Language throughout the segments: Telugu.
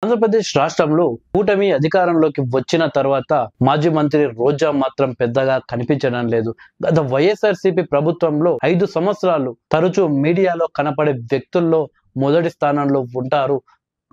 ఆంధ్రప్రదేశ్ రాష్ట్రంలో కూటమి అధికారంలోకి వచ్చిన తర్వాత మాజీ మంత్రి రోజా మాత్రం పెద్దగా కనిపించడం లేదు. గత వైఎస్ఆర్సీపీ ప్రభుత్వంలో 5 సంవత్సరాలు తరచూ మీడియాలో కనపడే వ్యక్తుల్లో మొదటి స్థానంలో ఉంటారు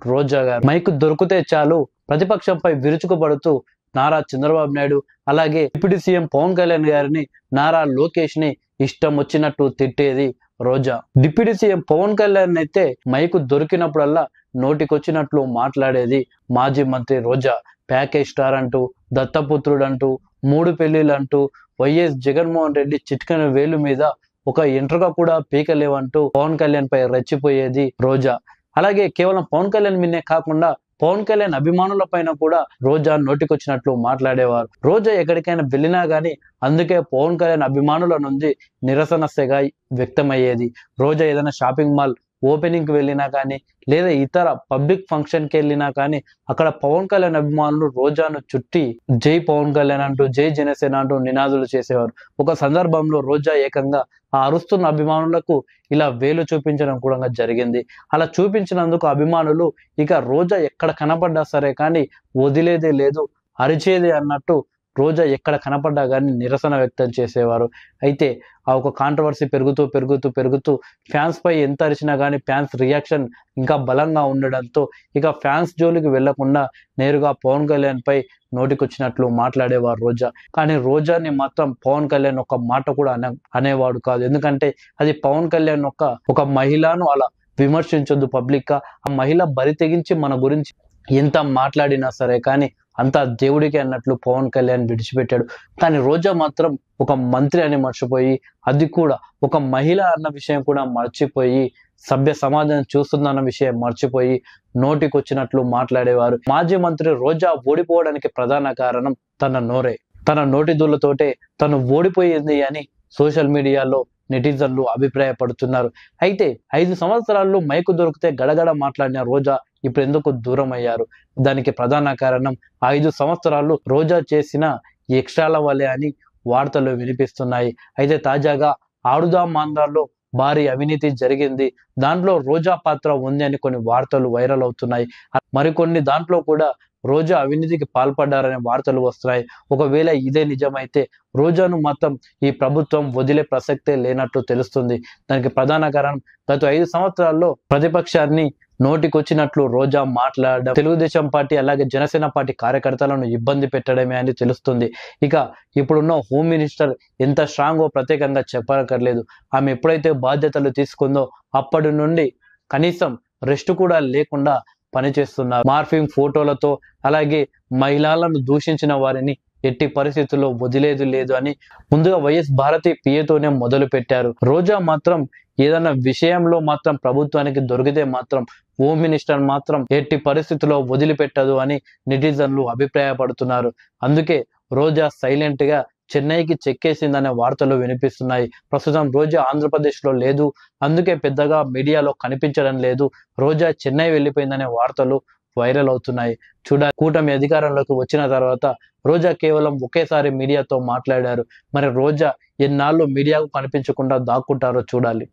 రోజా గారు. మైకు దొరికితే చాలు ప్రతిపక్షంపై విరుచుకుపడుతూ నారా చంద్రబాబు నాయుడు అలాగే డిప్యూటీ సీఎం పవన్ కళ్యాణ్ గారిని, నారా లోకేష్ ని ఇష్టం వచ్చినట్టు తిట్టేది రోజా. డిప్యూటీ సీఎం పవన్ కళ్యాణ్ అయితే మైకు దొరికినప్పుడల్లా నోటికొచ్చినట్లు మాట్లాడేది మాజీ మంత్రి రోజా. ప్యాకేజ్ స్టార్ అంటూ, దత్తపుత్రుడు అంటూ, 3 పెళ్లిళ్ళు అంటూ, వైఎస్ జగన్మోహన్ రెడ్డి చిట్కన వేలు మీద ఒక ఎంట్రుక కూడా పీకలేవంటూ పవన్ కళ్యాణ్ పై రెచ్చిపోయేది రోజా. అలాగే కేవలం పవన్ కళ్యాణ్ మీదే కాకుండా పవన్ కళ్యాణ్ అభిమానుల పైన కూడా రోజా నోటికొచ్చినట్లు మాట్లాడేవారు. రోజా ఎక్కడికైనా వెళ్ళినా గానీ అందుకే పవన్ కళ్యాణ్ అభిమానుల నుంచి నిరసన సెగ వ్యక్తమయ్యేది. రోజా ఏదైనా షాపింగ్ మాల్ ఓపెనింగ్ కి వెళ్ళినా కానీ, లేదా ఇతర పబ్లిక్ ఫంక్షన్ కి వెళ్ళినా కానీ అక్కడ పవన్ కళ్యాణ్ అభిమానులు రోజాను చుట్టి జై పవన్ కళ్యాణ్ అంటూ, జై జనసేన అంటూ నినాదులు చేసేవారు. ఒక సందర్భంలో రోజా ఏకంగా ఆ అరుస్తున్న అభిమానులకు ఇలా వేలు చూపించడం కూడా జరిగింది. అలా చూపించినందుకు అభిమానులు ఇక రోజా ఎక్కడ కనపడ్డా సరే కానీ వదిలేదే లేదు, అరిచేదే అన్నట్టు రోజా ఎక్కడ కనపడ్డా కానీ నిరసన వ్యక్తం చేసేవారు. అయితే ఆ ఒక కాంట్రవర్సీ పెరుగుతూ ఫ్యాన్స్ పై ఎంత అరిచినా కానీ ఫ్యాన్స్ రియాక్షన్ ఇంకా బలంగా ఉండడంతో ఇక ఫ్యాన్స్ జోలికి వెళ్లకుండా నేరుగా పవన్ కళ్యాణ్ పై నోటికొచ్చినట్లు మాట్లాడేవారు రోజా. కానీ రోజాని మాత్రం పవన్ కళ్యాణ్ ఒక మాట కూడా అనేవాడు కాదు. ఎందుకంటే అది పవన్ కళ్యాణ్ ఒక మహిళను అలా విమర్శించొద్దు పబ్లిక్ గా. ఆ మహిళ బరి తెగించి మన గురించి ఎంత మాట్లాడినా సరే కానీ అంతా దేవుడికి అన్నట్లు పవన్ కళ్యాణ్ విడిచిపెట్టాడు. కానీ రోజా మాత్రం ఒక మంత్రి అని మర్చిపోయి, అది కూడా ఒక మహిళ అన్న విషయం కూడా మర్చిపోయి, సభ్య సమాజం చూస్తుందన్న విషయం మర్చిపోయి నోటికొచ్చినట్లు మాట్లాడేవారు. మాజీ మంత్రి రోజా ఓడిపోవడానికి ప్రధాన కారణం తన నోరే. తన నోటి దూలతోటే తను ఓడిపోయింది అని సోషల్ మీడియాలో నెటిజన్లు అభిప్రాయపడుతున్నారు. అయితే 5 సంవత్సరాల్లో మైకు దొరికితే గడగడ మాట్లాడిన రోజా ఇప్పుడు ఎందుకు దూరం అయ్యారు? దానికి ప్రధాన కారణం 5 సంవత్సరాలు రోజా చేసిన ఎక్స్ట్రాల వల్లే అని వార్తలు వినిపిస్తున్నాయి. అయితే తాజాగా ఆడుదాం ఆంధ్రాలో భారీ అవినీతి జరిగింది, దాంట్లో రోజా పాత్ర ఉంది అని కొన్ని వార్తలు వైరల్ అవుతున్నాయి. మరికొన్ని దాంట్లో కూడా రోజా అవినీతికి పాల్పడ్డారనే వార్తలు వస్తున్నాయి. ఒకవేళ ఇదే నిజమైతే రోజాను మాత్రం ఈ ప్రభుత్వం వదిలే ప్రసక్తే లేనట్టు తెలుస్తుంది. దానికి ప్రధాన కారణం గత 5 సంవత్సరాల్లో ప్రతిపక్షాన్ని నోటికొచ్చినట్లు రోజా మాట్లాడడం, తెలుగుదేశం పార్టీ అలాగే జనసేన పార్టీ కార్యకర్తలను ఇబ్బంది పెట్టడమే అని తెలుస్తుంది. ఇక ఇప్పుడున్న హోమ్ మినిస్టర్ ఎంత స్ట్రాంగో ప్రత్యేకంగా చెప్పక్కర్లేదు. ఆమె ఎప్పుడైతే బాధ్యతలు తీసుకుందో అప్పటి నుండి కనీసం రెస్ట్ కూడా లేకుండా పనిచేస్తున్నారు. మార్ఫింగ్ ఫోటోలతో అలాగే మహిళలను దూషించిన వారిని ఎట్టి పరిస్థితుల్లో వదిలేదు లేదు అని ముందుగా వైఎస్ భారతి పిఏతోనే మొదలు పెట్టారు. రోజా మాత్రం ఏదైనా విషయంలో మాత్రం ప్రభుత్వానికి దొరికితే మాత్రం హోమ్ మినిస్టర్ మాత్రం ఎట్టి పరిస్థితుల్లో వదిలిపెట్టదు అని నెటిజన్లు అభిప్రాయపడుతున్నారు. అందుకే రోజా సైలెంట్ గా చెన్నైకి చెక్కేసిందనే వార్తలు వినిపిస్తున్నాయి. ప్రస్తుతం రోజా ఆంధ్రప్రదేశ్ లో లేదు, అందుకే పెద్దగా మీడియాలో కనిపించడం లేదు. రోజా చెన్నై వెళ్ళిపోయిందనే వార్తలు వైరల్ అవుతున్నాయి. కూటమి అధికారంలోకి వచ్చిన తర్వాత రోజా కేవలం ఒకేసారి మీడియాతో మాట్లాడారు. మరి రోజా ఎన్నాళ్ళు మీడియాకు కనిపించకుండా దాక్కుంటారో చూడాలి.